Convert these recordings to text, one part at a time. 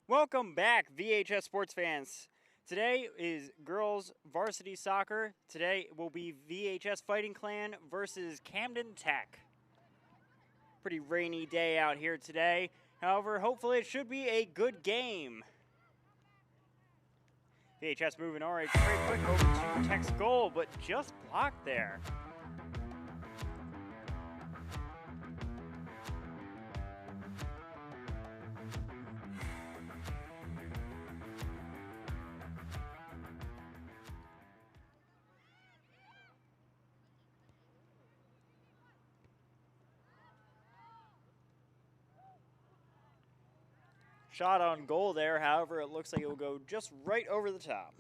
Welcome back, VHS sports fans. Today is girls varsity soccer. Today will be VHS Fighting Clan versus Camden Tech. Pretty rainy day out here today. However, hopefully it should be a good game. VHS moving already straight quick over to Tech's goal, but just blocked there. Shot on goal there, however, it looks like it will go just right over the top.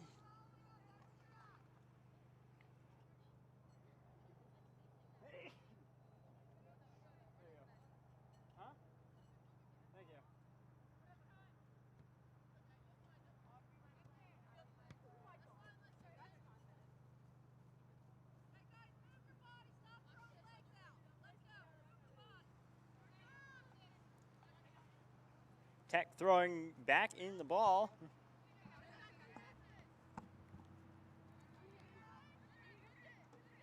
Tech throwing back in the ball.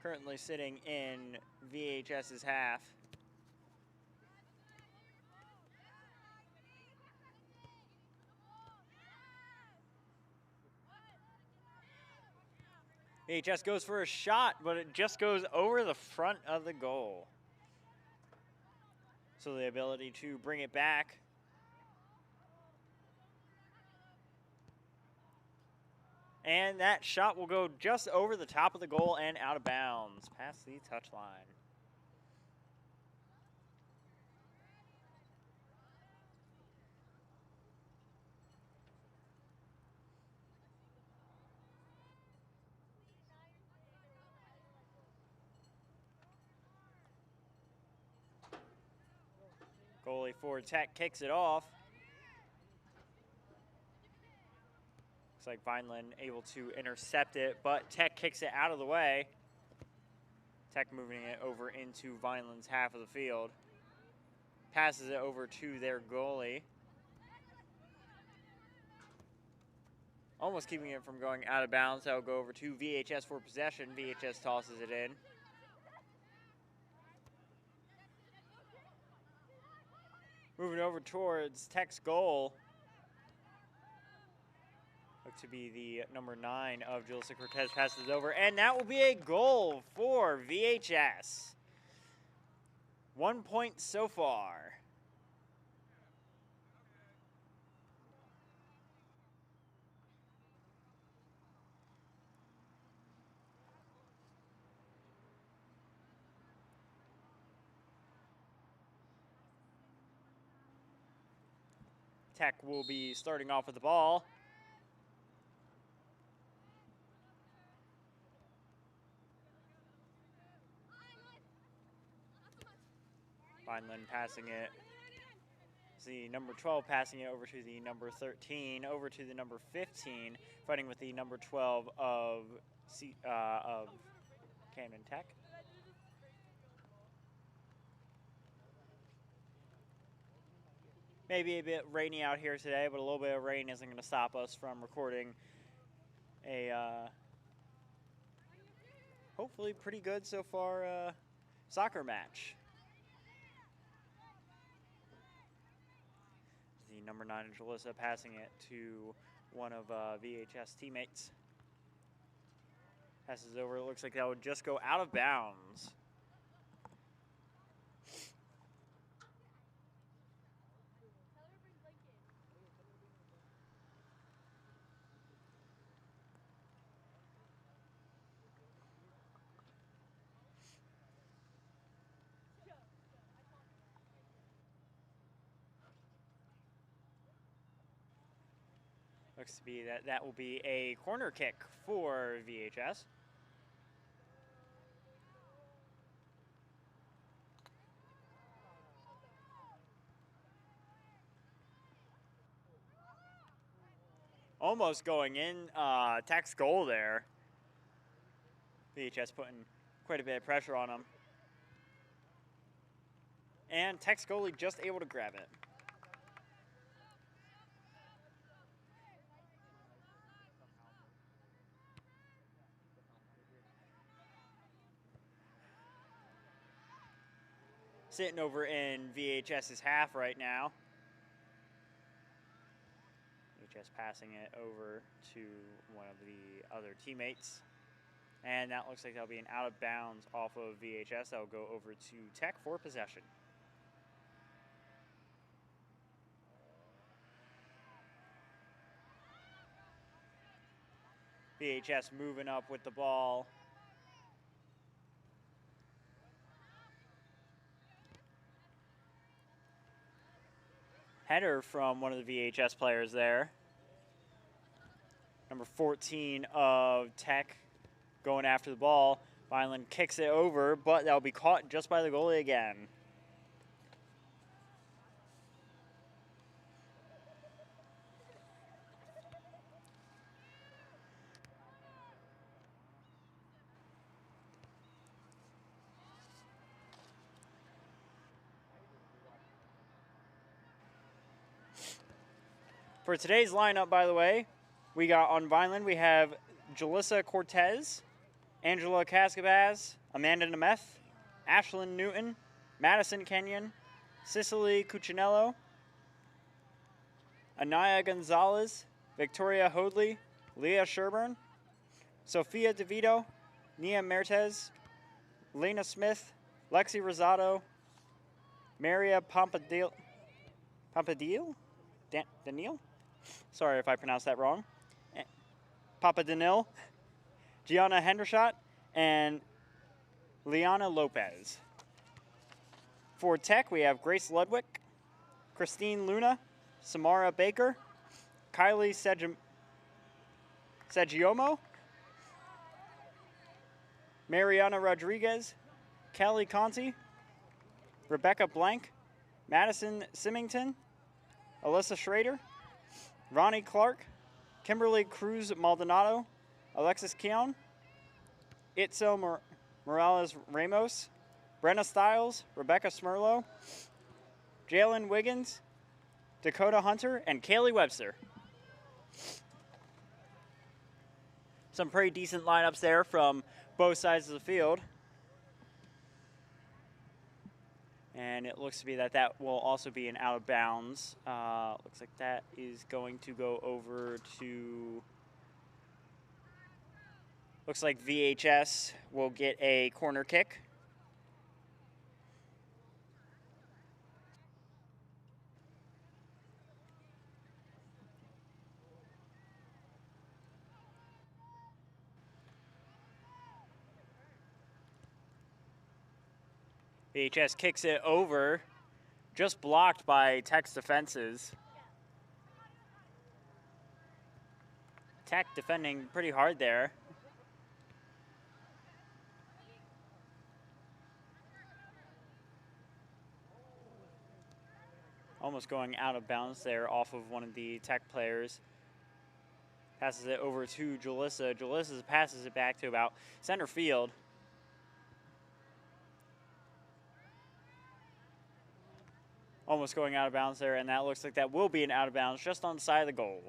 Currently sitting in VHS's half. VHS goes for a shot, but it just goes over the front of the goal. So the ability to bring it back. And that shot will go just over the top of the goal and out of bounds, past the touchline. Goalie for Tech kicks it off. Looks like Vineland able to intercept it, but Tech kicks it out of the way. Tech moving it over into Vineland's half of the field. Passes it over to their goalie. Almost keeping it from going out of bounds. That will go over to VHS for possession. VHS tosses it in. Moving over towards Tech's goal. Look to be the number 9 of Julissa Cortez, passes over, and that will be a goal for VHS. 1 point so far. Tech will be starting off with the ball. Vineland passing it. The number 12 passing it over to the number 13, over to the number 15, fighting with the number 12 of Camden Tech. Maybe a bit rainy out here today, but a little bit of rain isn't going to stop us from recording a hopefully pretty good so far soccer match. The number 9 of Julissa passing it to one of VHS teammates. Passes over, it looks like that would just go out of bounds. Looks to be that will be a corner kick for VHS. Almost going in, Tech's goal there. VHS putting quite a bit of pressure on him. And Tech's goalie just able to grab it. sitting over in VHS's half right now. VHS passing it over to one of the other teammates. And that looks like that'll be an out of bounds off of VHS. That'll go over to Tech for possession. VHS moving up with the ball. Header from one of the VHS players there. Number 14 of Tech going after the ball. Vineland kicks it over, but that'll be caught just by the goalie again. For today's lineup, by the way, we got on Vineland, we have Jalissa Cortez, Angela Cascabaz, Amanda Nemeth, Ashlyn Newton, Madison Kenyon, Cicely Cuccinello, Anaya Gonzalez, Victoria Hoadley, Leah Sherburne, Sophia DeVito, Nia Mertez, Lena Smith, Lexi Rosado, Maria Pompadil, Daniel? Sorry if I pronounced that wrong. Papa Danil, Gianna Hendershot, and Liana Lopez. For Tech, we have Grace Ludwig, Christine Luna, Samara Baker, Kylie Segiomo, Mariana Rodriguez, Kelly Conti, Rebecca Blank, Madison Symington, Alyssa Schrader, Ronnie Clark, Kimberly Cruz Maldonado, Alexis Keon, Itzel Morales Ramos, Brenna Stiles, Rebecca Smirlo, Jalen Wiggins, Dakota Hunter, and Kaylee Webster. Some pretty decent lineups there from both sides of the field. And it looks to be that that will also be an out of bounds. Looks like that is going to go over to... Looks like VHS will get a corner kick. VHS kicks it over, just blocked by Tech's defenses. Tech defending pretty hard there. Almost going out of bounds there off of one of the Tech players. Passes it over to Jalissa. Jalissa passes it back to about center field. Almost going out of bounds there, and that looks like that will be an out of bounds just on the side of the goal.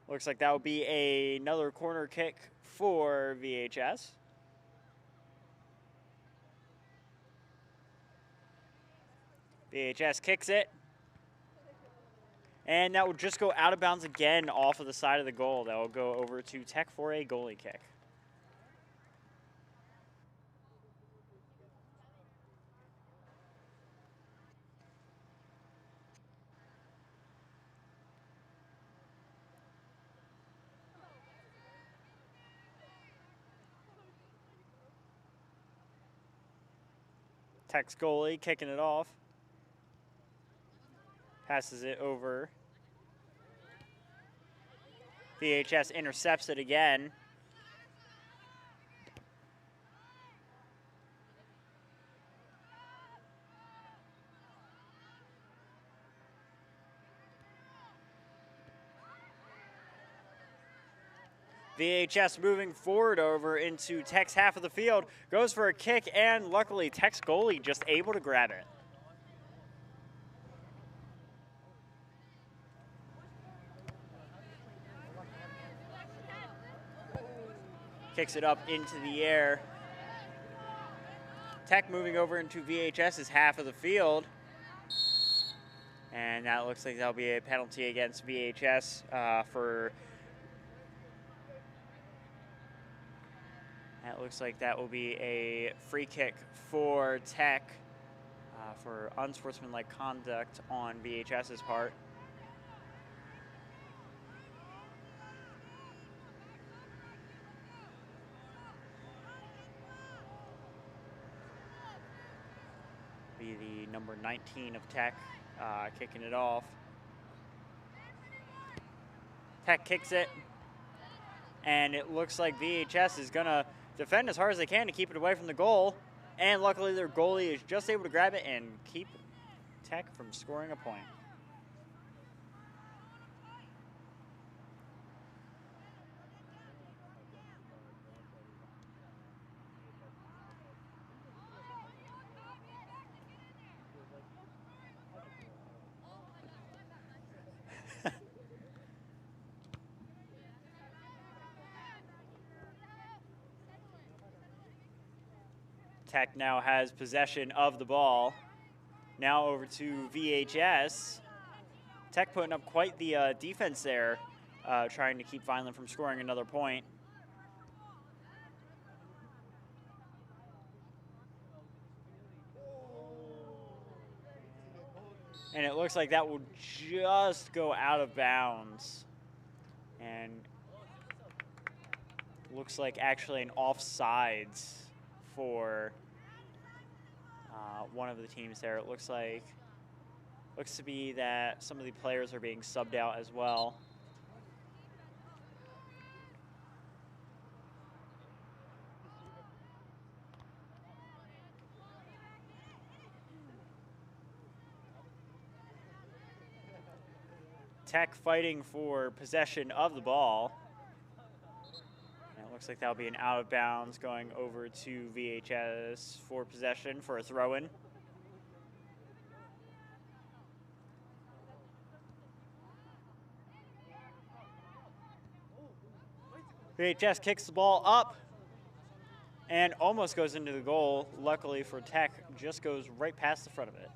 Looks like that would be another corner kick for VHS. VHS kicks it. And that will just go out of bounds again off of the side of the goal. That will go over to Tech for a goalie kick. Tech's goalie kicking it off. Passes it over. VHS intercepts it again. VHS moving forward over into Tech's half of the field. Goes for a kick, and luckily Tech's goalie just able to grab it. Kicks it up into the air. Tech moving over into VHS's half of the field. And that looks like that'll be a penalty against VHS for... That looks like that will be a free kick for Tech for unsportsmanlike conduct on VHS's part. Be the number 19 of Tech kicking it off. Tech kicks it, and it looks like VHS is gonna defend as hard as they can to keep it away from the goal, and luckily their goalie is just able to grab it and keep Tech from scoring a point. Tech now has possession of the ball. Now over to VHS. Tech putting up quite the defense there, trying to keep Vineland from scoring another point. And it looks like that will just go out of bounds. And looks like actually an offsides for one of the teams there. It looks to be that some of the players are being subbed out as well. Tech fighting for possession of the ball. And it looks like that'll be an out of bounds going over to VHS for possession for a throw-in. VHS kicks the ball up and almost goes into the goal. Luckily for Tech, just goes right past the front of it.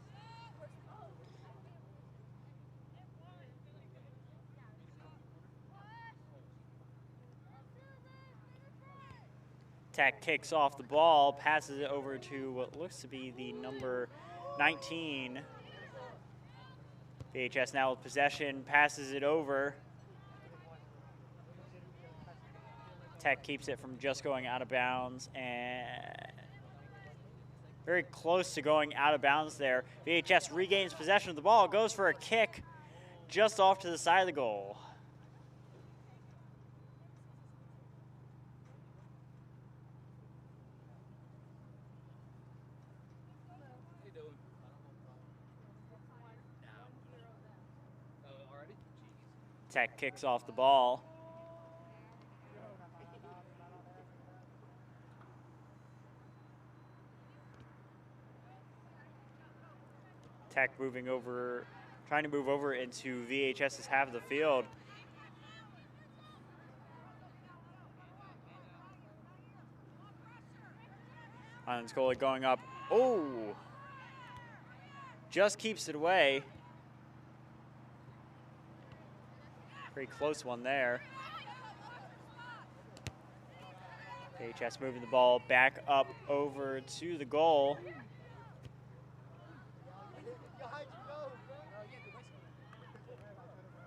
Tech kicks off the ball, passes it over to what looks to be the number 19. VHS now with possession, passes it over. Tech keeps it from just going out of bounds, and very close to going out of bounds there. VHS regains possession of the ball, goes for a kick just off to the side of the goal. Tech kicks off the ball. Tech moving over, trying to move over into VHS's half of the field. Vineland's goalie going up. Oh! Just keeps it away. Pretty close one there. VHS moving the ball back up over to the goal.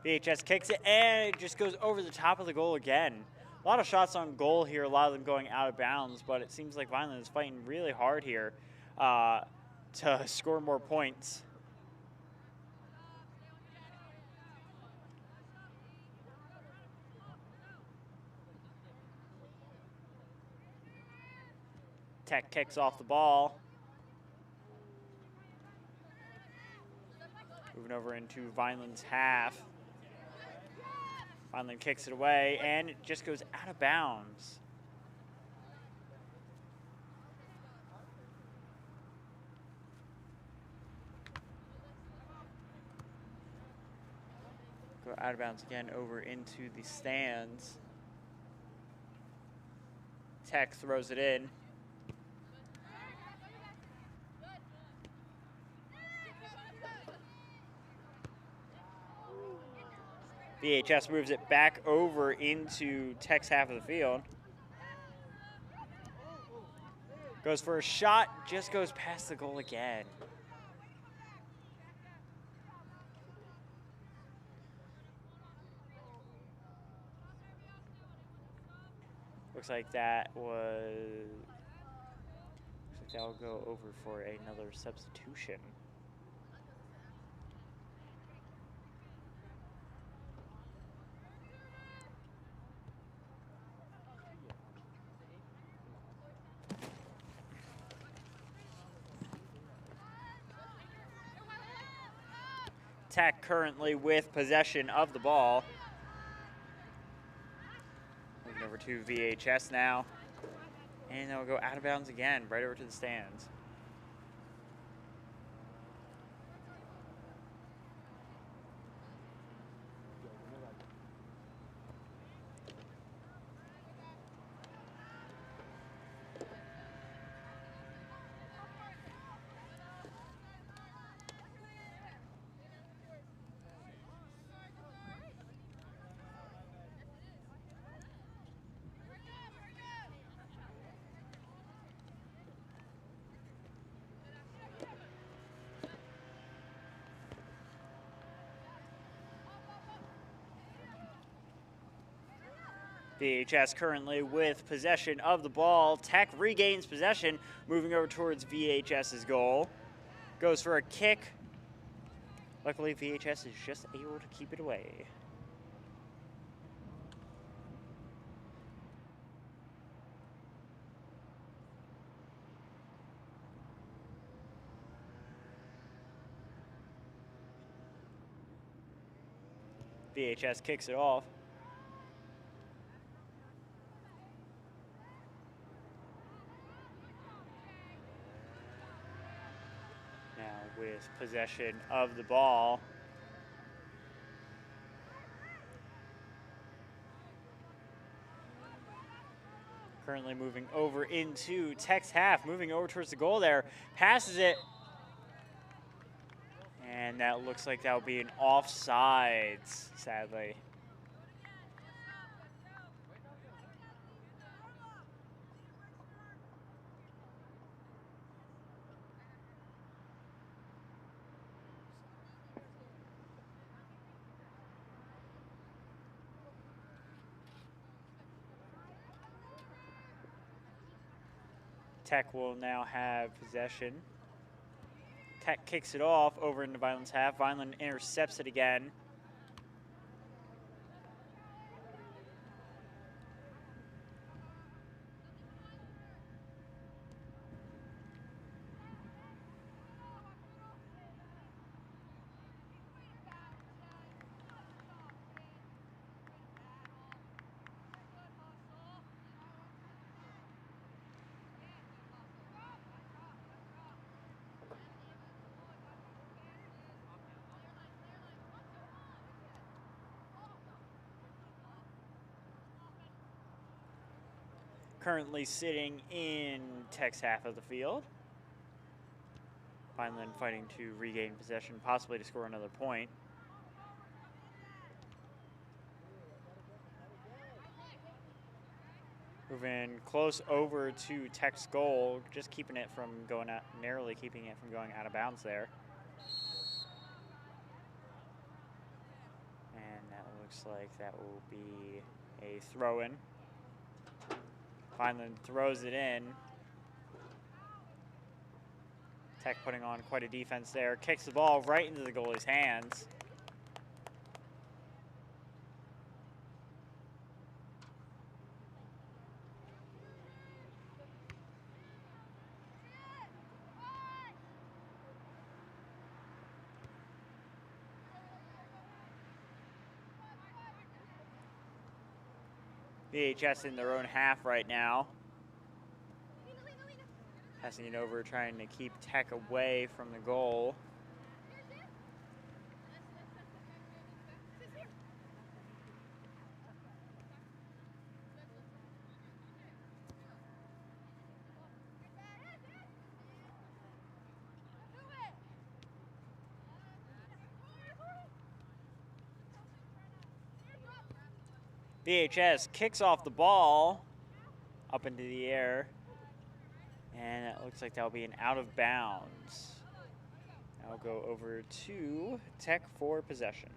VHS kicks it, and it just goes over the top of the goal again. A lot of shots on goal here, a lot of them going out of bounds, but it seems like Vineland is fighting really hard here to score more points. Tech kicks off the ball. Moving over into Vineland's half. Vineland kicks it away, and it just goes out of bounds. Go out of bounds again over into the stands. Tech throws it in. VHS moves it back over into Tech's half of the field. Goes for a shot, just goes past the goal again. Looks like that will go over for another substitution. Tech currently with possession of the ball. Moving over to VHS now. And they'll go out of bounds again, right over to the stands. VHS currently with possession of the ball. Tech regains possession, moving over towards VHS's goal. Goes for a kick. Luckily, VHS is just able to keep it away. VHS kicks it off. With possession of the ball. Currently moving over into Tech's half, moving over towards the goal there. Passes it. And that looks like that will be an offsides, sadly. Tech will now have possession. Tech kicks it off over into Vineland's half. Vineland intercepts it again. Currently sitting in Tech's half of the field. Vineland fighting to regain possession, possibly to score another point. Moving close over to Tech's goal, just keeping it from going out, narrowly keeping it from going out of bounds there. And that looks like that will be a throw-in. Vineland throws it in. Tech putting on quite a defense there. Kicks the ball right into the goalie's hands. VHS in their own half right now. Passing it over, trying to keep Tech away from the goal. VHS kicks off the ball up into the air, and it looks like that'll be an out of bounds. I'll go over to Tech for possession.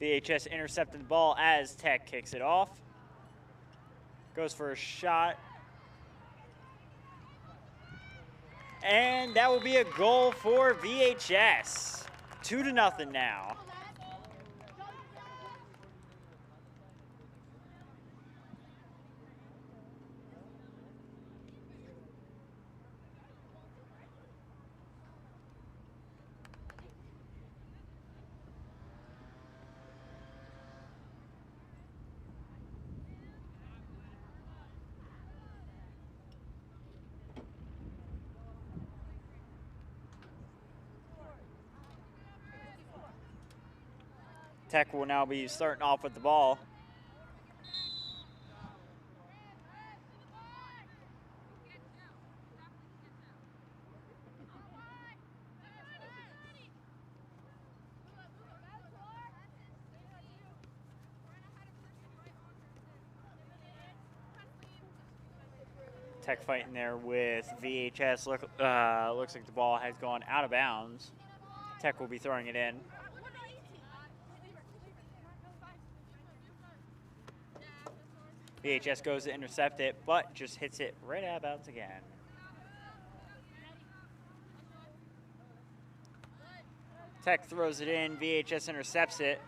VHS intercepted the ball as Tech kicks it off. Goes for a shot. And that will be a goal for VHS. 2-0 now. Tech will now be starting off with the ball. Tech fighting there with VHS. Looks like the ball has gone out of bounds. Tech will be throwing it in. VHS goes to intercept it, but just hits it right out of bounds again. Tech throws it in, VHS intercepts it,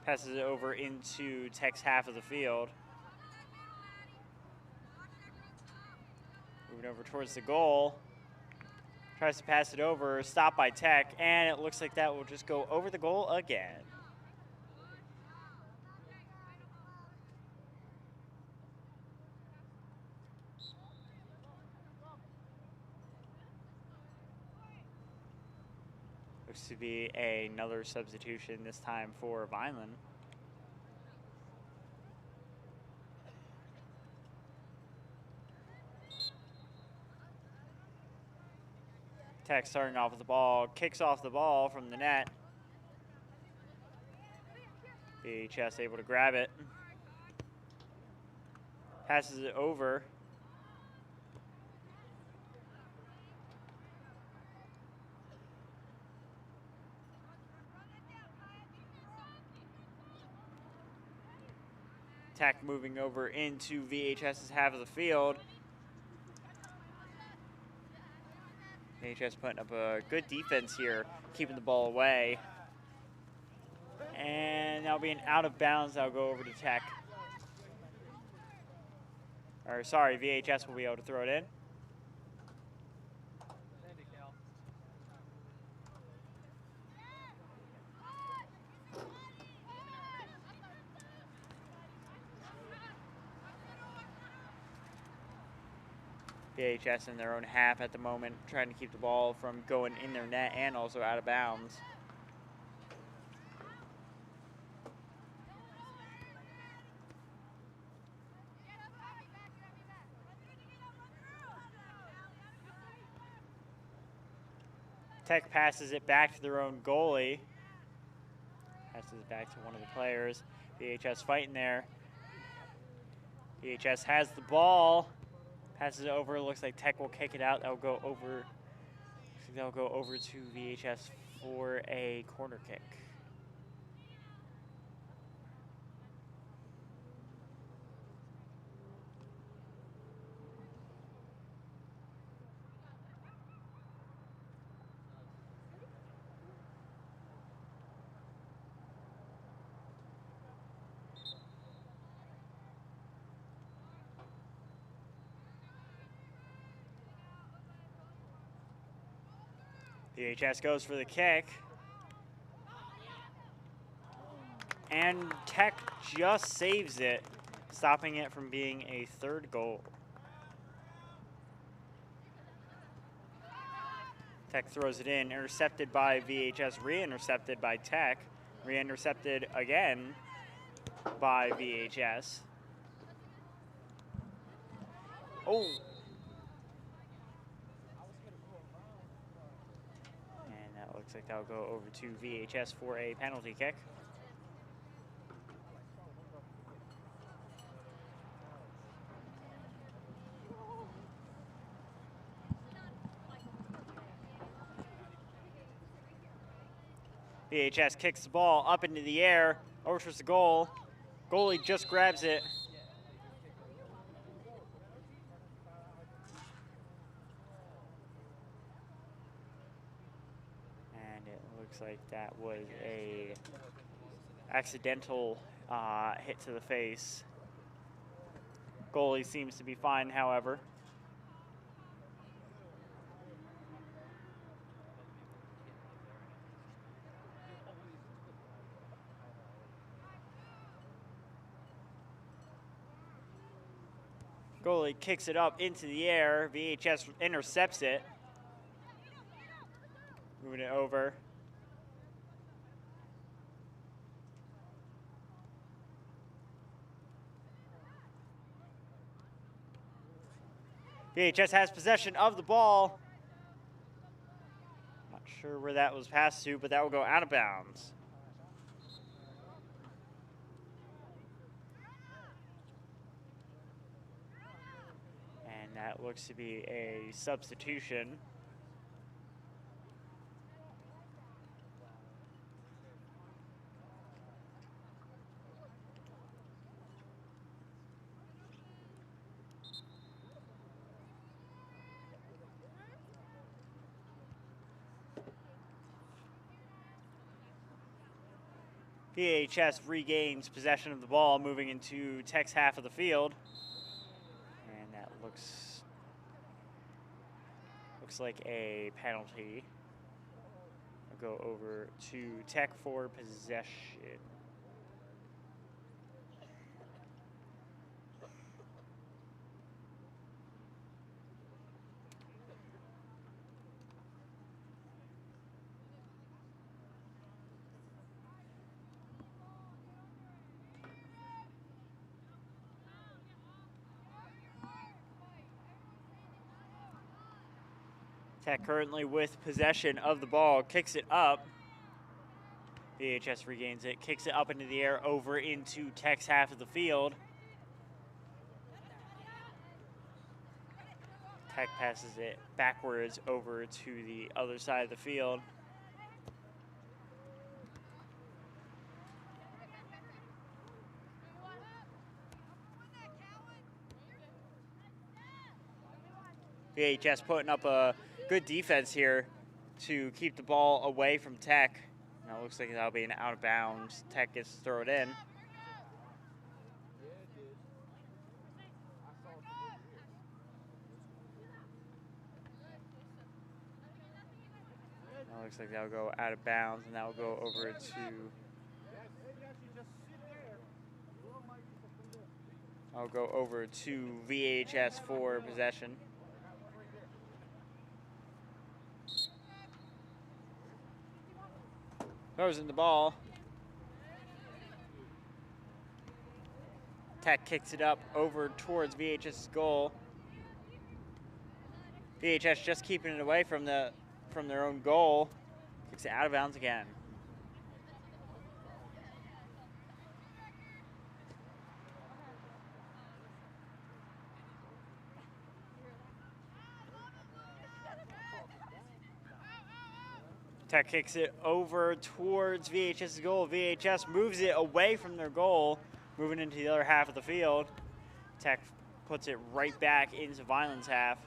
passes it over into Tech's half of the field. Moving over towards the goal. Tries to pass it over, stopped by Tech, and it looks like that will just go over the goal again. Looks to be another substitution, this time for Vineland. Tech starting off with the ball, kicks off the ball from the net. VHS able to grab it. Passes it over. Tech moving over into VHS's half of the field. VHS putting up a good defense here, keeping the ball away. And that'll be an out of bounds. That'll go over to Tech. Or sorry, VHS will be able to throw it in. VHS in their own half at the moment, trying to keep the ball from going in their net and also out of bounds. Tech passes it back to their own goalie. Passes it back to one of the players. VHS fighting there. VHS has the ball. Passes it over. Looks like Tech will kick it out. That'll go over. That'll go over to VHS for a corner kick. VHS goes for the kick. And Tech just saves it, stopping it from being a third goal. Tech throws it in, intercepted by VHS, re-intercepted by Tech, re-intercepted again by VHS. Oh. And that looks like that'll go over to VHS for a penalty kick. VHS kicks the ball up into the air, over towards the goal. Goalie just grabs it. And it looks like that was a accidental hit to the face. Goalie seems to be fine, however. Goalie kicks it up into the air. VHS intercepts it. Moving it over. VHS has possession of the ball. Not sure where that was passed to, but that will go out of bounds. And that looks to be a substitution. VHS regains possession of the ball, moving into Tech's half of the field. And that looks like a penalty. I'll go over to Tech for possession. Tech currently with possession of the ball, kicks it up. VHS regains it, kicks it up into the air, over into Tech's half of the field. Tech passes it backwards over to the other side of the field. VHS putting up a good defense here to keep the ball away from Tech. Now it looks like that'll be an out of bounds. Tech gets to throw it in. Now it looks like that'll go out of bounds, and that will go over to... I'll go over to VHS for possession. Throws in the ball. Tech kicks it up over towards VHS's goal. VHS just keeping it away from their own goal. Kicks it out of bounds again. Tech kicks it over towards VHS's goal. VHS moves it away from their goal, moving into the other half of the field. Tech puts it right back into Vineland's half.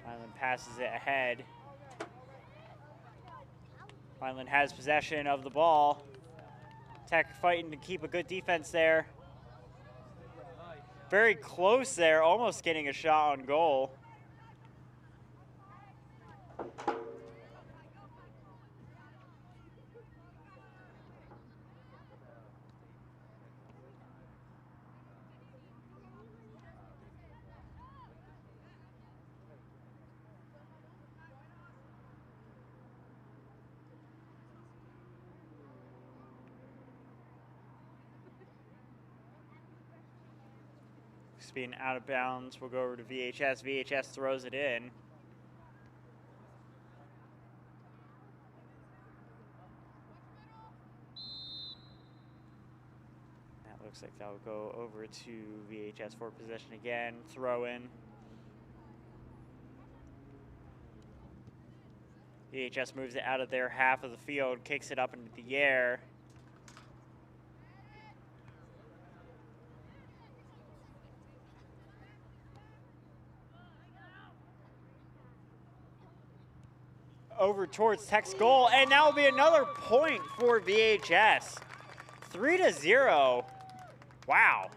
Vineland passes it ahead. Vineland has possession of the ball. Tech fighting to keep a good defense there. Very close there, almost getting a shot on goal. Puck's being out of bounds. We'll go over to VHS. VHS throws it in. That looks like that will go over to VHS for possession again. Throw in. VHS moves it out of their half of the field, kicks it up into the air. Over towards Tech's goal, and that will be another point for VHS. 3-0. Wow.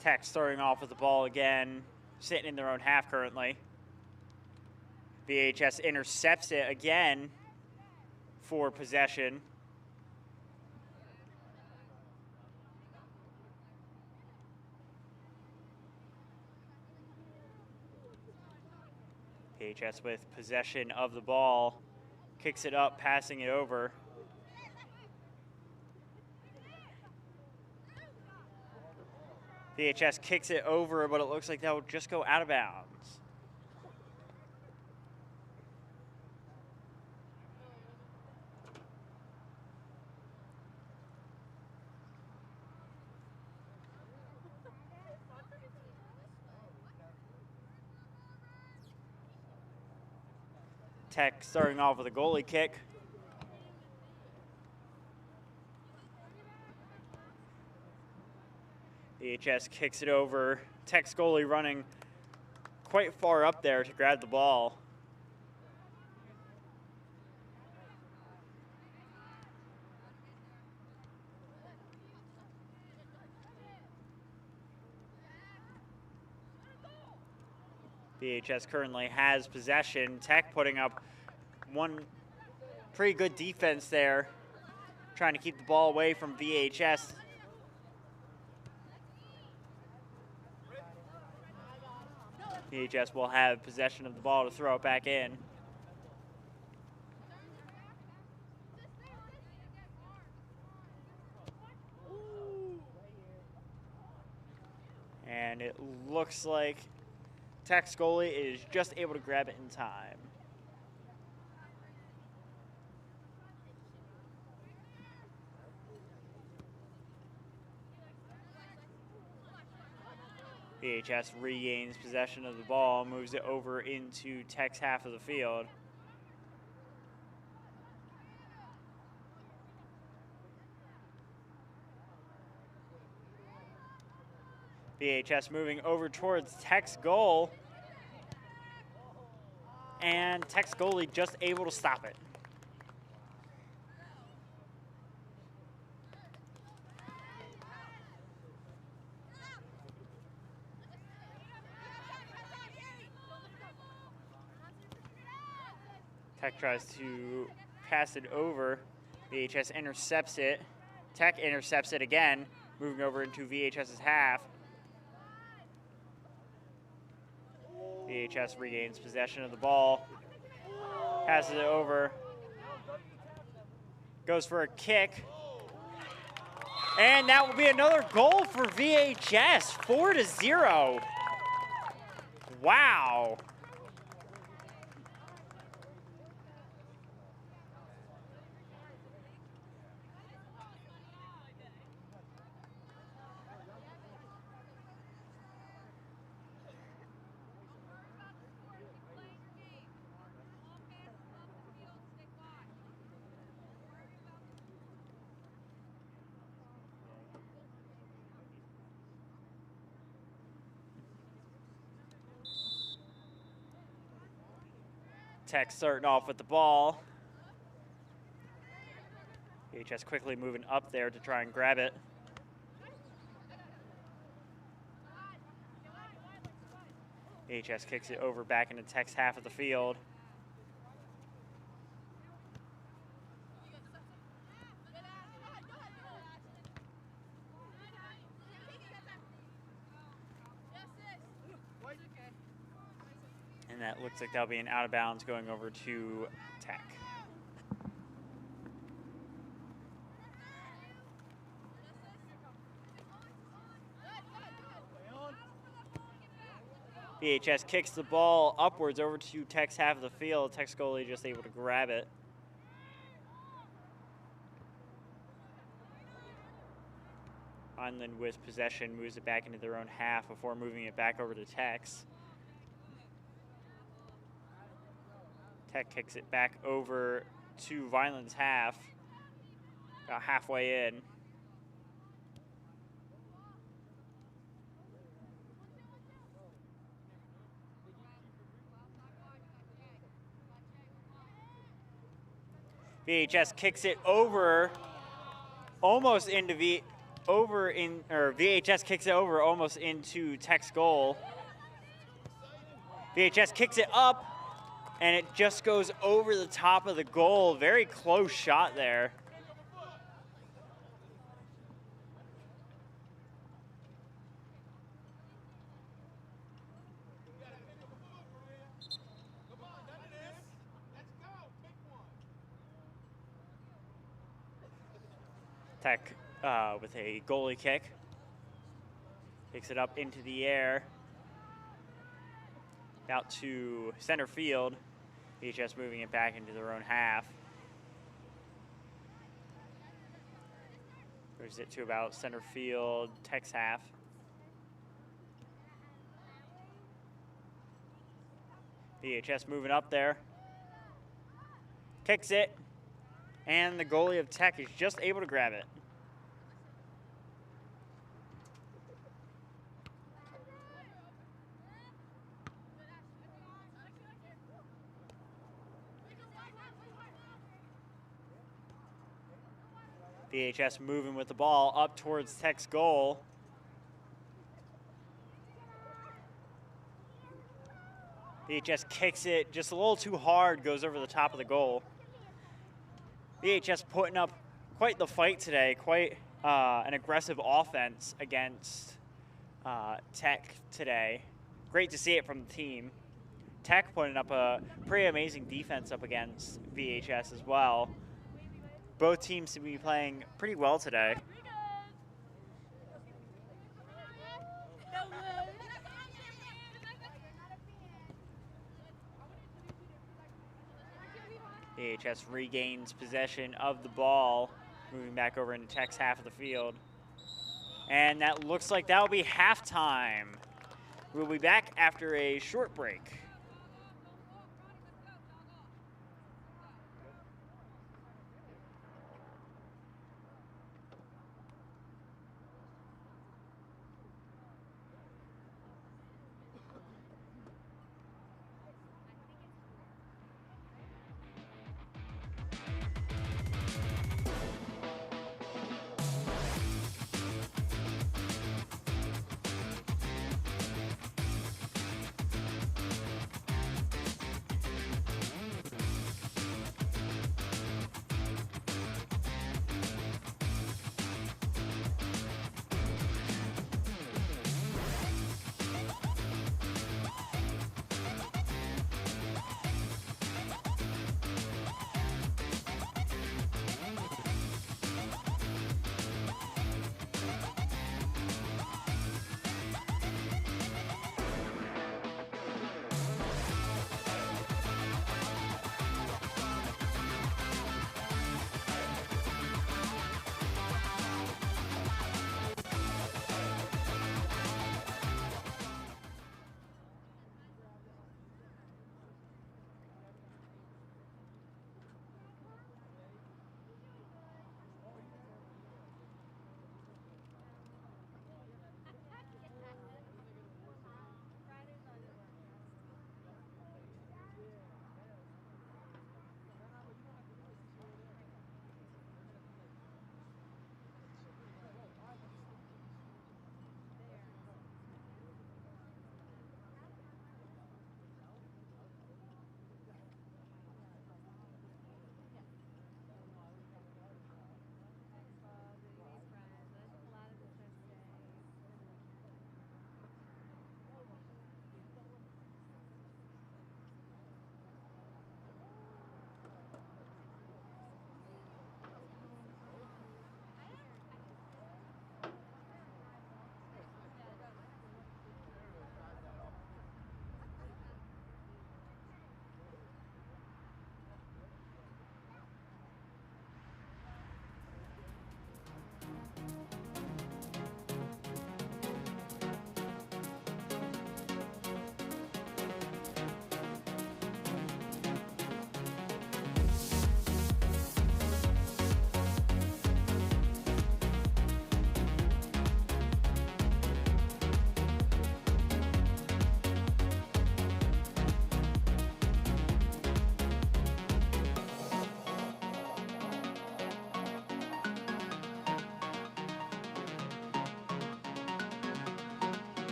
Tech starting off with the ball again, sitting in their own half currently. VHS intercepts it again for possession. VHS with possession of the ball, kicks it up, passing it over. VHS kicks it over, but it looks like that will just go out of bounds. Tech starting off with a goalie kick. VHS kicks it over. Tech's goalie running quite far up there to grab the ball. VHS currently has possession. Tech putting up one pretty good defense there, trying to keep the ball away from VHS. VHS will have possession of the ball to throw it back in. And it looks like Tech's goalie is just able to grab it in time. VHS regains possession of the ball, moves it over into Tech's half of the field. VHS moving over towards Tech's goal. And Tech's goalie just able to stop it. Tech tries to pass it over. VHS intercepts it. Tech intercepts it again, moving over into VHS's half. VHS regains possession of the ball. Passes it over. Goes for a kick. And that will be another goal for VHS, 4-0. Wow. Tech starting off with the ball. VHS quickly moving up there to try and grab it. VHS kicks it over back into Tech's half of the field. And that looks like that'll be an out of bounds going over to Tech. VHS kicks the ball upwards over to Tech's half of the field. Tech's goalie just able to grab it. Vineland with possession moves it back into their own half before moving it back over to Tech's. Tech kicks it back over to Vineland's half, about halfway in. VHS kicks it over, almost into VHS kicks it over almost into Tech's goal. VHS kicks it up, and it just goes over the top of the goal. Very close shot there. Tech with a goalie kick. Kicks it up into the air. Out to center field. VHS moving it back into their own half. Moves it to about center field, Tech's half. VHS moving up there. Kicks it. And the goalie of Tech is just able to grab it. VHS moving with the ball up towards Tech's goal. VHS kicks it just a little too hard, goes over the top of the goal. VHS putting up quite the fight today, quite an aggressive offense against Tech today. Great to see it from the team. Tech putting up a pretty amazing defense up against VHS as well. Both teams seem to be playing pretty well today. VHS regains possession of the ball, moving back over into Tech's half of the field. And that looks like that'll be halftime. We'll be back after a short break.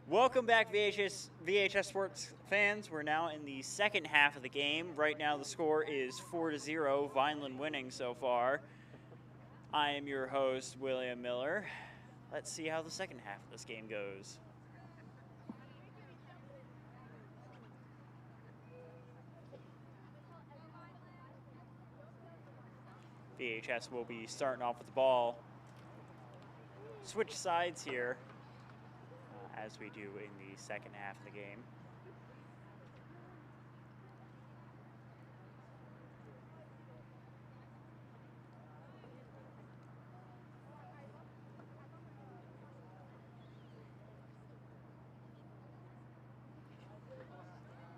Welcome back, VHS Sports fans. We're now in the second half of the game. Right now, the score is 4-0, Vineland winning so far. I am your host, William Miller. Let's see how the second half of this game goes. VHS will be starting off with the ball. Switch sides here, as we do in the second half of the game.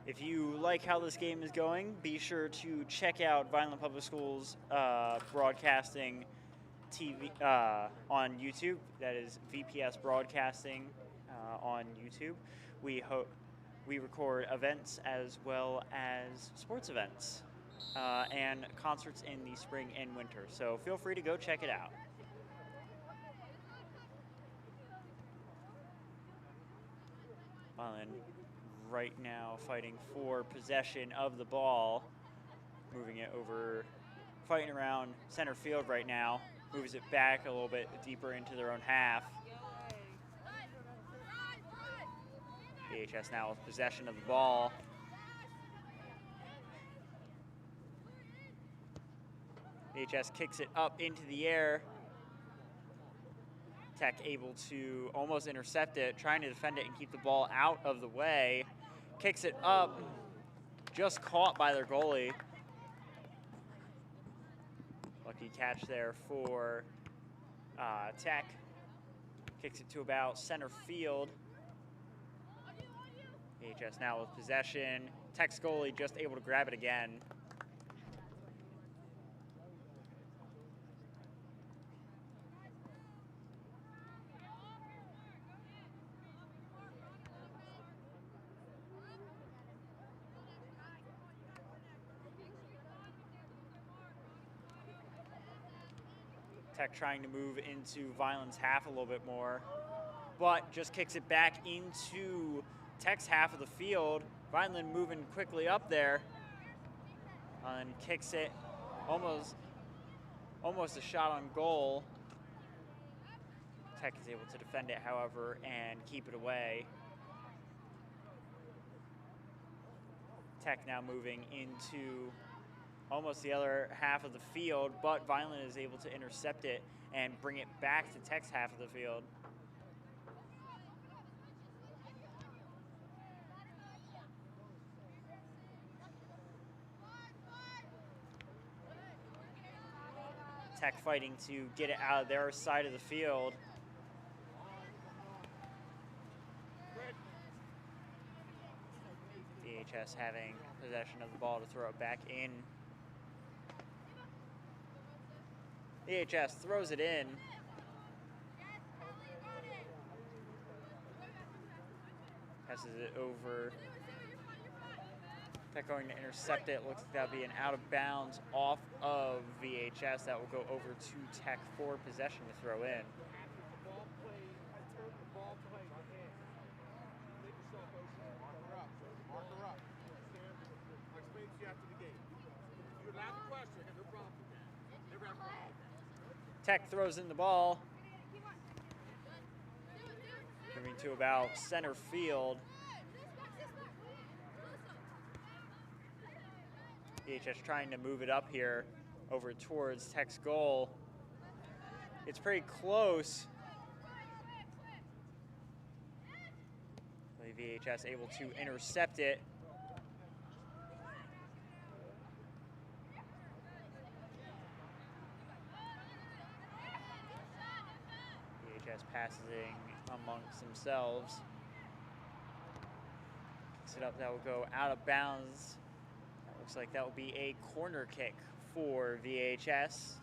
If you like how this game is going, be sure to check out Vineland Public Schools broadcasting TV on YouTube. That is VPS Broadcasting on YouTube. We record events as well as sports events and concerts in the spring and winter. So feel free to go check it out. Vineland right now fighting for possession of the ball, moving it over, fighting around center field right now, moves it back a little bit deeper into their own half. VHS now with possession of the ball. VHS kicks it up into the air. Tech able to almost intercept it, trying to defend it and keep the ball out of the way. Kicks it up, just caught by their goalie. Lucky catch there for Tech. Kicks it to about center field. VHS now with possession. Tech's goalie just able to grab it again. Tech trying to move into Vineland's half a little bit more, but just kicks it back into Tech's half of the field. Vineland moving quickly up there and kicks it almost a shot on goal. Tech is able to defend it, however, and keep it away. Tech now moving into almost the other half of the field, but Vineland is able to intercept it and bring it back to Tech's half of the field. Tech fighting to get it out of their side of the field. VHS having possession of the ball to throw it back in. VHS throws it in. Passes it over. Tech going to intercept it. Looks like that'll be an out of bounds off of VHS. That will go over to Tech for possession to throw in. Tech throws in the ball, moving to about center field. VHS trying to move it up here over towards Tech's goal. It's pretty close. VHS able to intercept it. Passing amongst themselves. Kicks it up, that will go out of bounds. That looks like that will be a corner kick for VHS.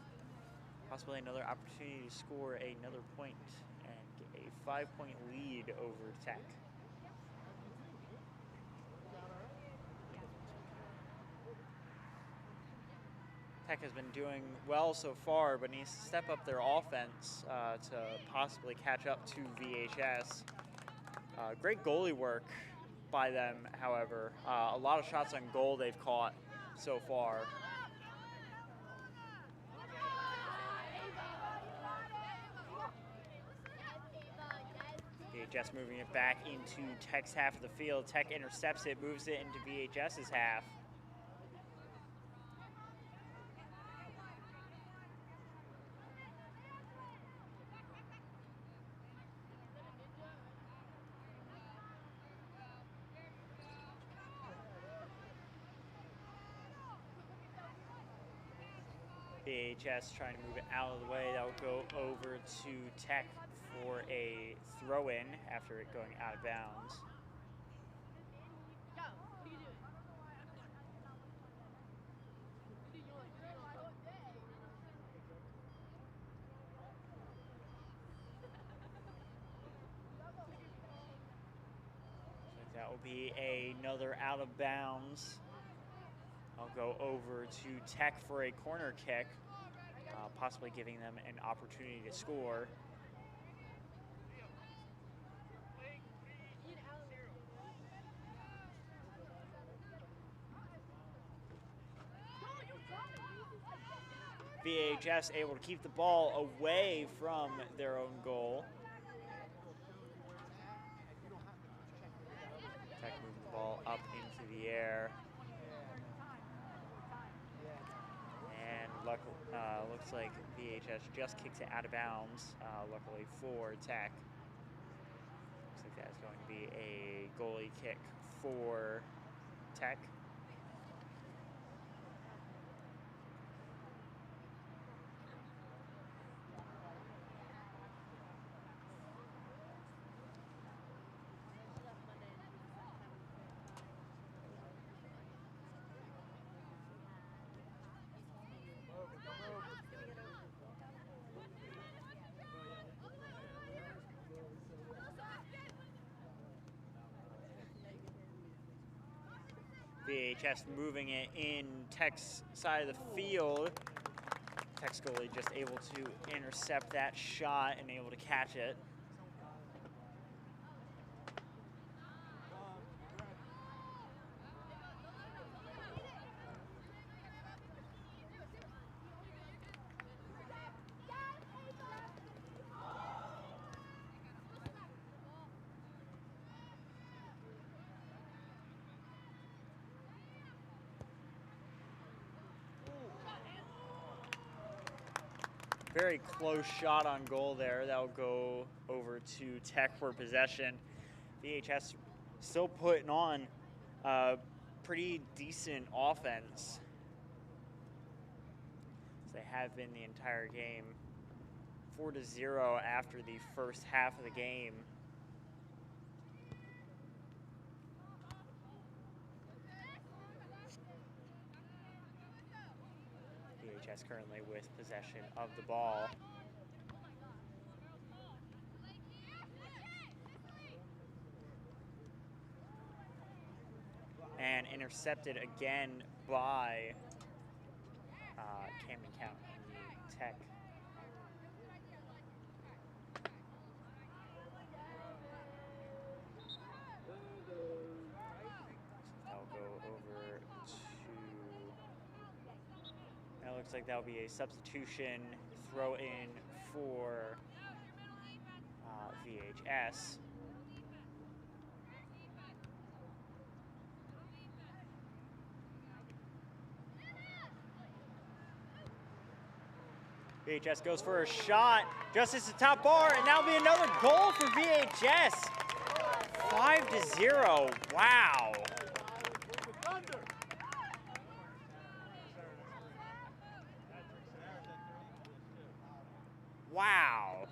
Possibly another opportunity to score another point and get a 5-point lead over Tech. Tech has been doing well so far, but needs to step up their offense to possibly catch up to VHS. Great goalie work by them, however. A lot of shots on goal they've caught so far. VHS moving it back into Tech's half of the field. Tech intercepts it, moves it into VHS's half. VHS trying to move it out of the way. That will go over to Tech for a throw-in after it going out of bounds. That will be another out of bounds. I'll go over to Tech for a corner kick, possibly giving them an opportunity to score. VHS able to keep the ball away from their own goal. Tech moving the ball up into the air. And looks like VHS just kicks it out of bounds, luckily for Tech. Looks like that's going to be a goalie kick for Tech. VHS moving it in Tech's side of the field. Tech's goalie just able to intercept that shot and able to catch it. Very close shot on goal there. That'll go over to Tech for possession. VHS still putting on pretty decent offense, as they have been the entire game. 4-0 after the first half of the game. VHS currently with possession of the ball. And intercepted again by Camden County Tech. I'll go over to... That looks like that'll be a substitution throw in for VHS. VHS goes for a shot, just as the top bar, and that'll be another goal for VHS. 5-0, wow. Wow.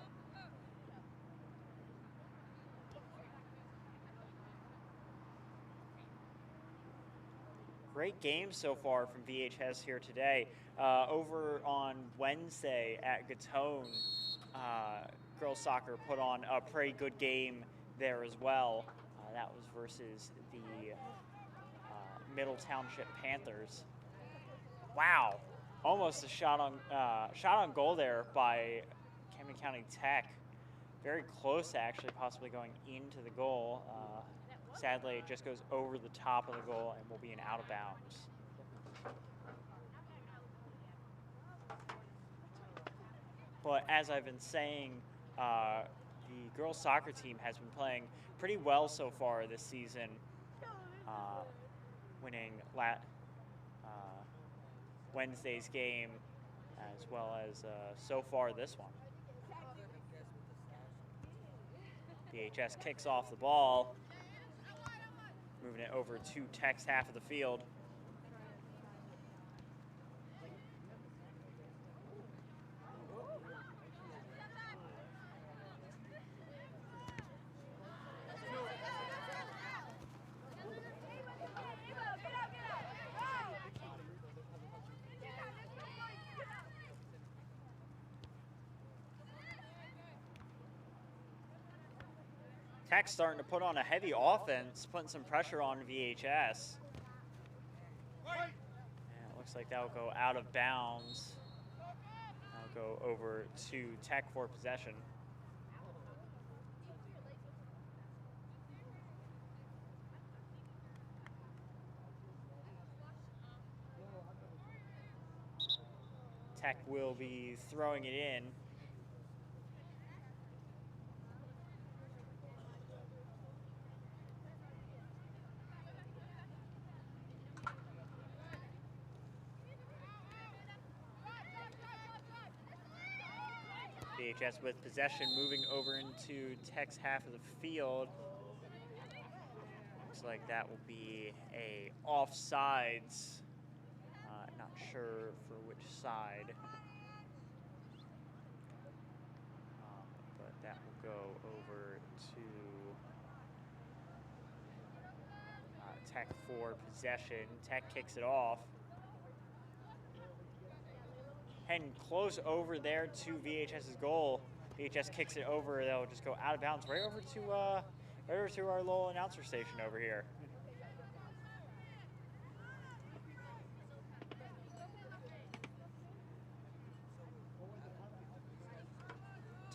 Great game so far from VHS here today. Over on Wednesday at Gatone, girls soccer put on a pretty good game there as well. That was versus the Middle Township Panthers. Wow, almost a shot on goal there by Camden County Tech. very close to actually possibly going into the goal. Sadly, it just goes over the top of the goal and will be an out of bounds. But as I've been saying, the girls soccer team has been playing pretty well so far this season, winning Wednesday's game as well as so far this one. VHS kicks off the ball, moving it over to Tech's half of the field. Tech's starting to put on a heavy offense, putting some pressure on VHS. And it looks like that'll go out of bounds. That'll go over to Tech for possession. Tech will be throwing it in. VHS with possession, moving over into Tech's half of the field. Looks like that will be a offsides. Not sure for which side. But that will go over to Tech for possession. Tech kicks it off. Heading close over there to VHS's goal. VHS kicks it over. They'll just go out of bounds right over to our little announcer station over here.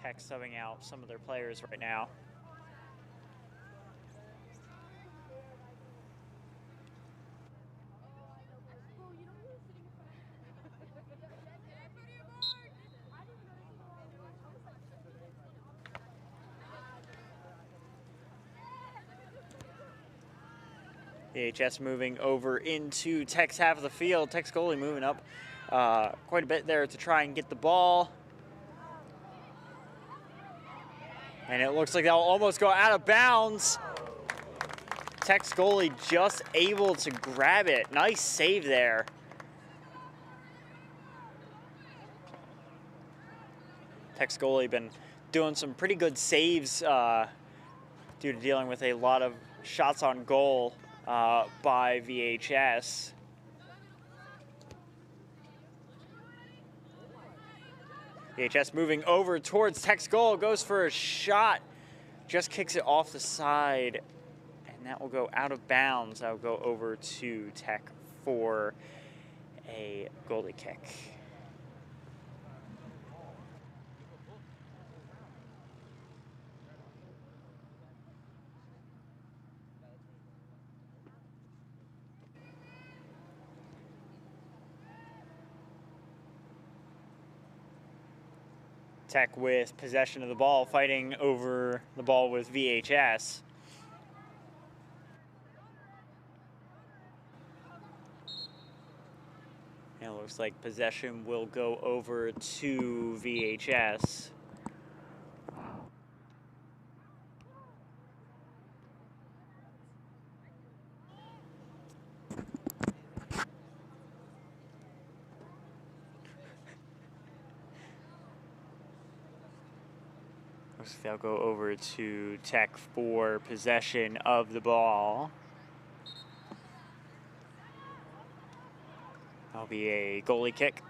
Tech subbing out some of their players right now. VHS moving over into Tech's half of the field. Tech's goalie moving up quite a bit there to try and get the ball. And it looks like that'll almost go out of bounds. Tech's goalie just able to grab it. Nice save there. Tech's goalie been doing some pretty good saves due to dealing with a lot of shots on goal by VHS. VHS moving over towards Tech's goal, goes for a shot, just kicks it off the side, and that will go out of bounds. That will go over to Tech for a goalie kick. Tech with possession of the ball, fighting over the ball with VHS. And it looks like possession will go over to VHS. They'll go over to Tech for possession of the ball. That'll be a goalie kick.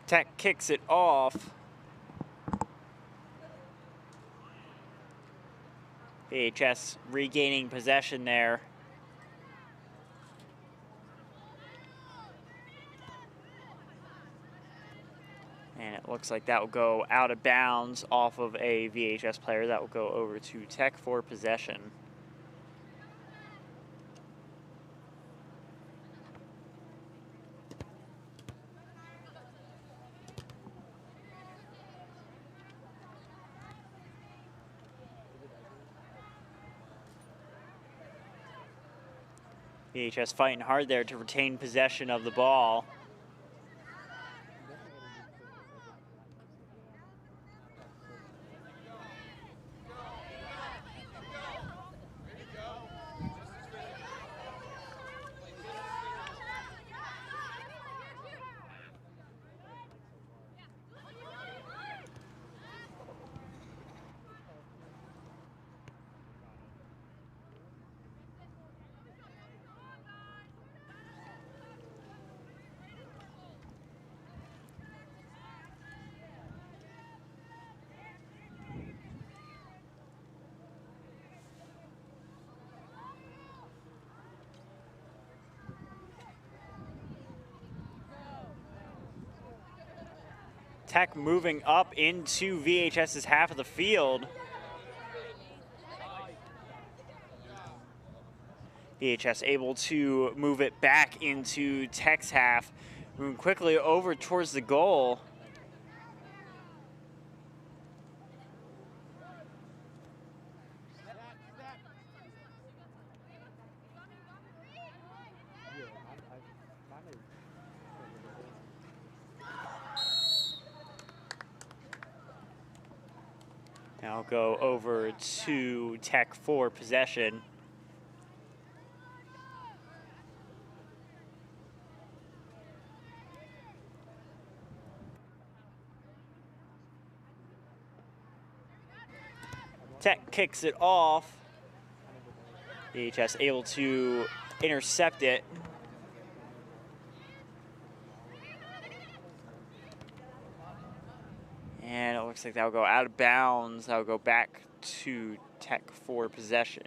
Tech kicks it off. VHS regaining possession there. And it looks like that will go out of bounds off of a VHS player. That will go over to Tech for possession. VHS fighting hard there to retain possession of the ball. Tech moving up into VHS's half of the field. VHS able to move it back into Tech's half, moving quickly over towards the goal. Now go over to Tech for possession. Tech kicks it off. VHS able to intercept it. And it looks like that'll go out of bounds. That'll go back to Tech for possession.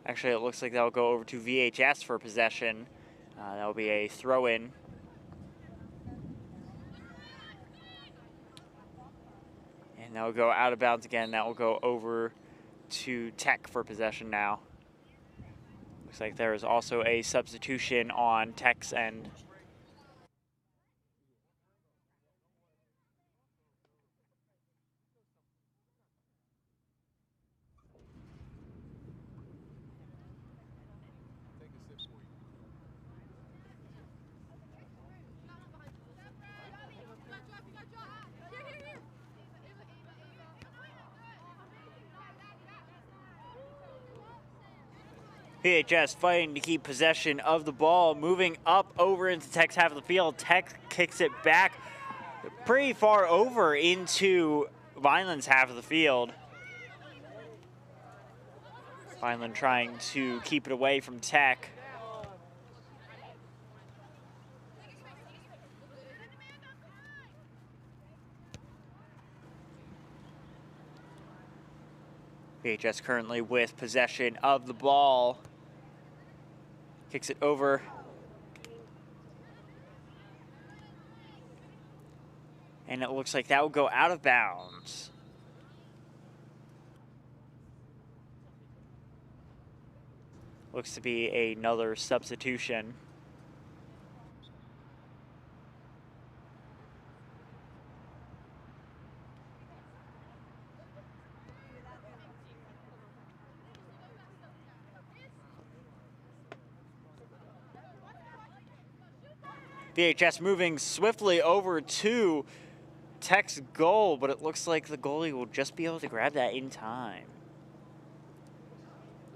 Actually, it looks like that'll go over to VHS for possession. That'll be a throw-in. And that'll go out of bounds again. That will go over to Tech for possession now. Looks like there is also a substitution on Tech's end. VHS fighting to keep possession of the ball, moving up over into Tech's half of the field. Tech kicks it back pretty far over into Vineland's half of the field. Vineland trying to keep it away from Tech. VHS currently with possession of the ball. Kicks it over. And it looks like that will go out of bounds. Looks to be another substitution. VHS moving swiftly over to Tech's goal, but it looks like the goalie will just be able to grab that in time.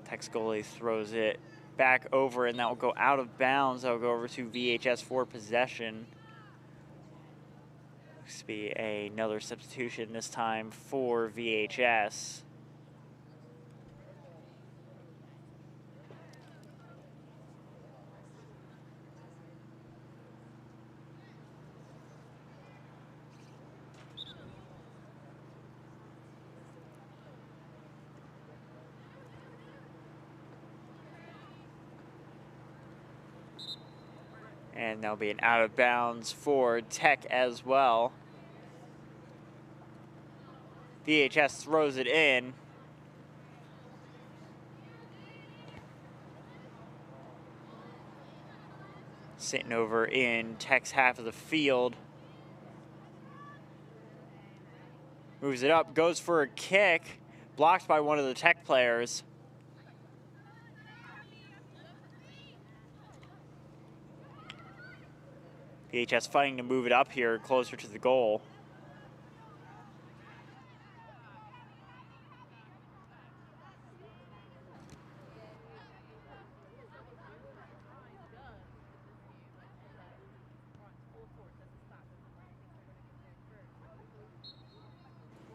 Tech's goalie throws it back over, and that will go out of bounds. That will go over to VHS for possession. Looks to be another substitution this time for VHS. And that'll be an out of bounds for Tech as well. VHS throws it in. Sitting over in Tech's half of the field. Moves it up, goes for a kick. Blocked by one of the Tech players. VHS fighting to move it up here closer to the goal.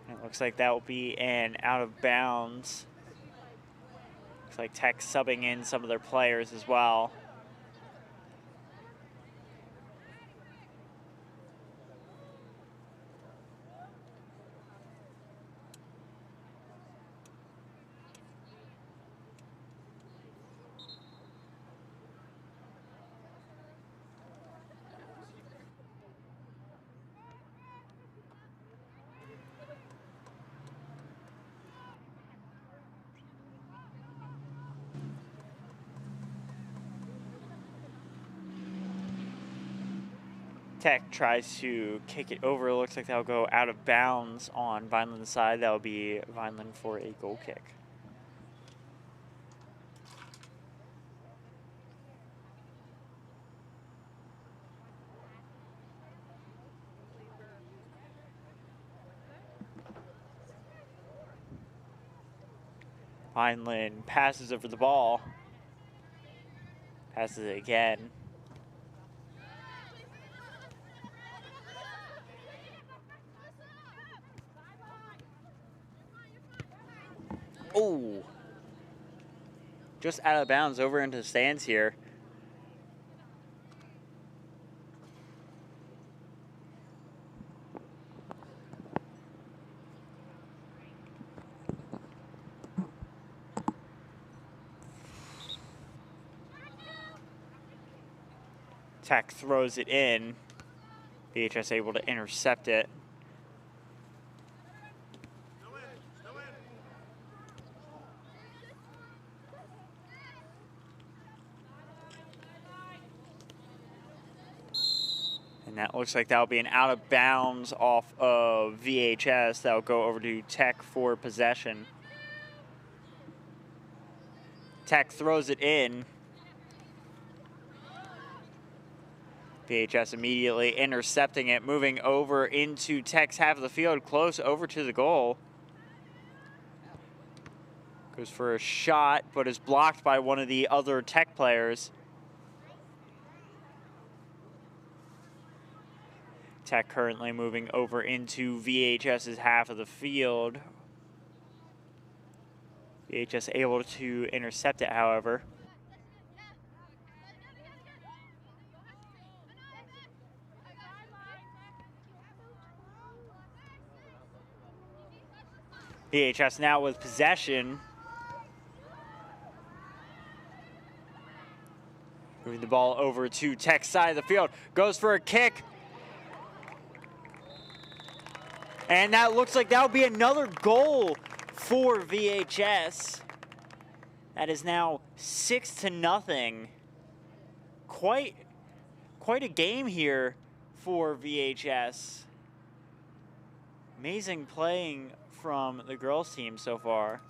It looks like that will be an out of bounds. Looks like Tech subbing in some of their players as well. Tech tries to kick it over. It looks like that'll go out of bounds on Vineland's side. That'll be Vineland for a goal kick. Vineland passes over the ball. Passes it again. Oh, just out of bounds over into the stands here. Tech throws it in. VHS able to intercept it. And that looks like that'll be an out of bounds off of VHS. That'll go over to Tech for possession. Tech throws it in. VHS immediately intercepting it, moving over into Tech's half of the field, close over to the goal. Goes for a shot, but is blocked by one of the other Tech players. Tech currently moving over into VHS's half of the field. VHS able to intercept it, however. VHS now with possession. Moving the ball over to Tech's side of the field. Goes for a kick. And that looks like that'll be another goal for VHS. That is now 6-0. Quite a game here for VHS. Amazing playing from the girls team so far.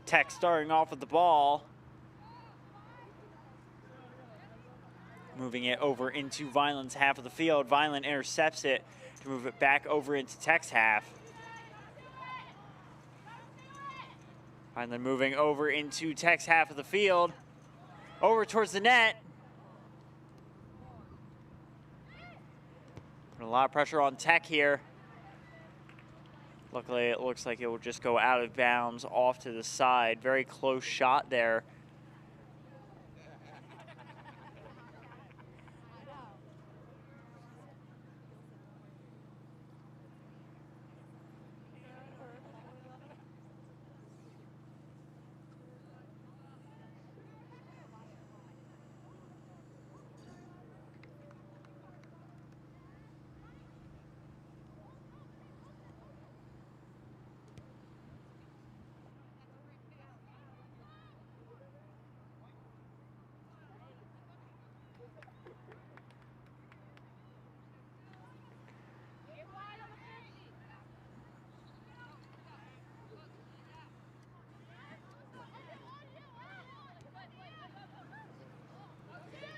Tech starting off with the ball. Moving it over into Vineland's half of the field. Vineland intercepts it to move it back over into Tech's half. Vineland moving over into Tech's half of the field. Over towards the net. Putting a lot of pressure on Tech here. Luckily, it looks like it will just go out of bounds off to the side. Very close shot there.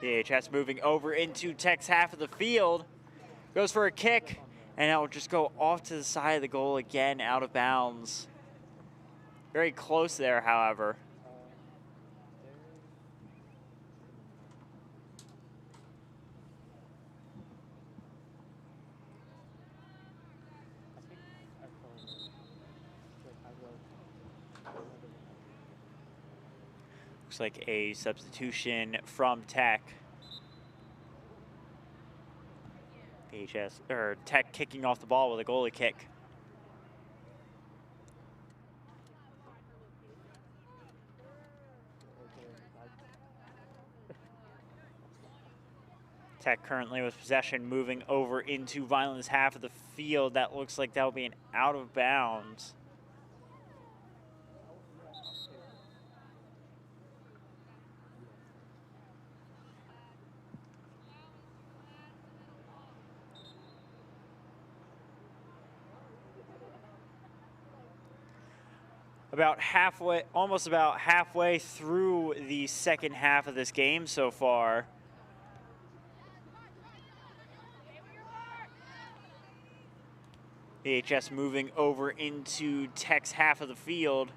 VHS moving over into Tech's half of the field. Goes for a kick, and it will just go off to the side of the goal again, out of bounds. Very close there, however. Looks like a substitution from Tech. Tech kicking off the ball with a goalie kick. Tech currently with possession, moving over into Vineland's half of the field. That looks like that will be an out of bounds. Almost about halfway through the second half of this game so far. VHS moving over into Tech's half of the field.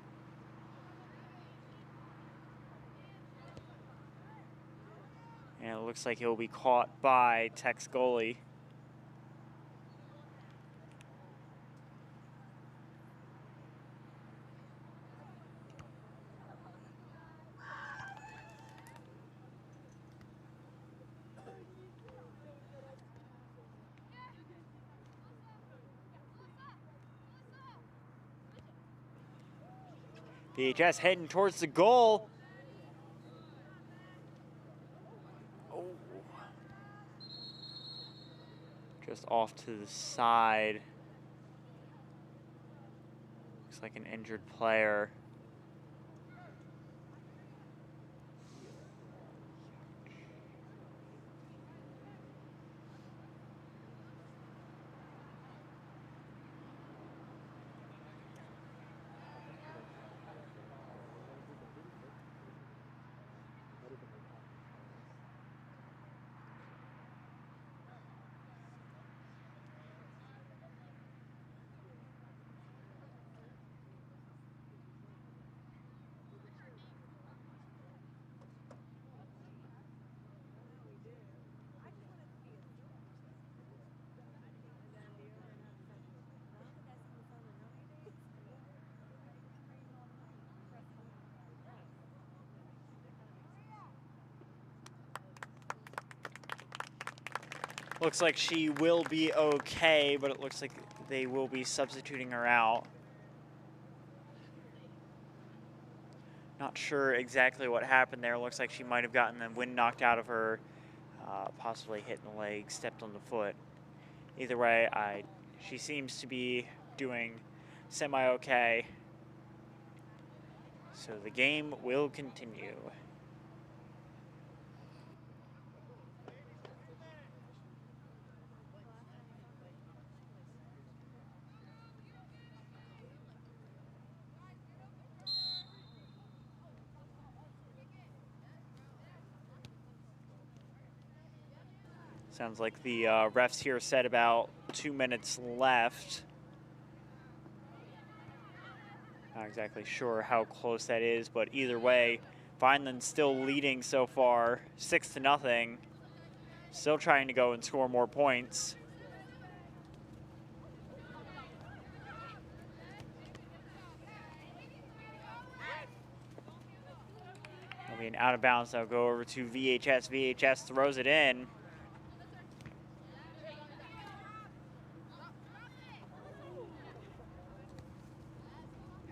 And it looks like he'll be caught by Tech's goalie. VHS heading towards the goal. Oh. Just off to the side. Looks like an injured player. Looks like she will be okay, but it looks like they will be substituting her out. Not sure exactly what happened there. Looks like she might have gotten the wind knocked out of her, possibly hit in the leg, stepped on the foot. Either way, she seems to be doing semi-okay. So the game will continue. Sounds like the refs here said about 2 minutes left. Not exactly sure how close that is, but either way, Vineland still leading so far, 6-0. Still trying to go and score more points. I mean, out of bounds, they'll go over to VHS. VHS throws it in.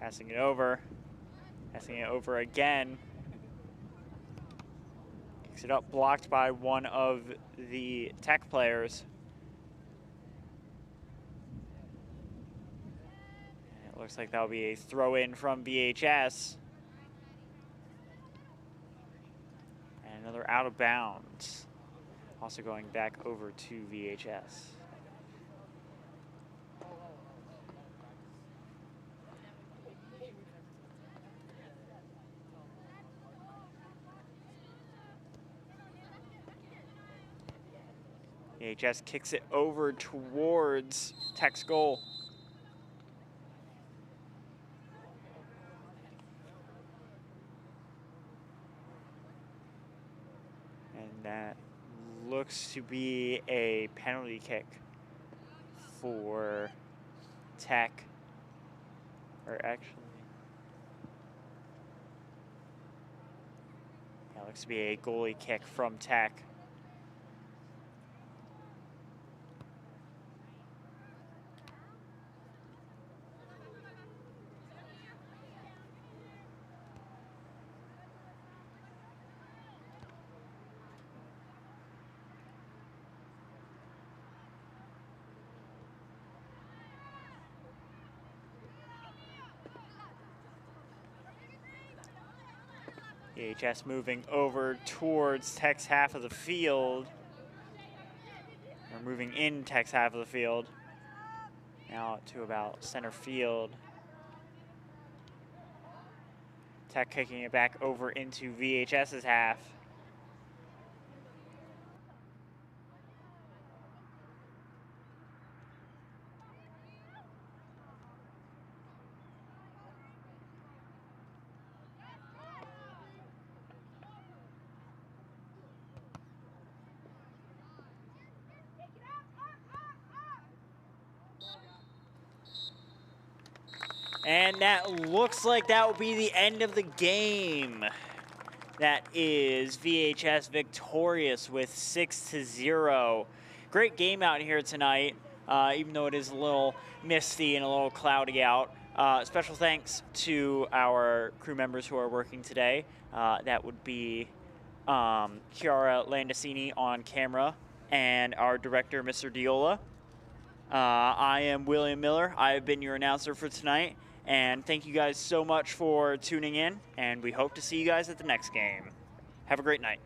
Passing it over again. Kicks it up, blocked by one of the Tech players. And it looks like that'll be a throw in from VHS. And another out of bounds. Also going back over to VHS. VHS kicks it over towards Tech's goal. And that looks to be a penalty kick for Tech. Or actually, yeah, looks to be a goalie kick from Tech. VHS moving over towards Tech's half of the field. Or moving in Tech's half of the field. Now to about center field. Tech kicking it back over into VHS's half. And that looks like that will be the end of the game. That is VHS victorious with 6-0. Great game out here tonight, even though it is a little misty and a little cloudy out. Special thanks to our crew members who are working today. That would be Chiara Landacini on camera and our director, Mr. Diola. I am William Miller. I have been your announcer for tonight. And thank you guys so much for tuning in, and we hope to see you guys at the next game. Have a great night.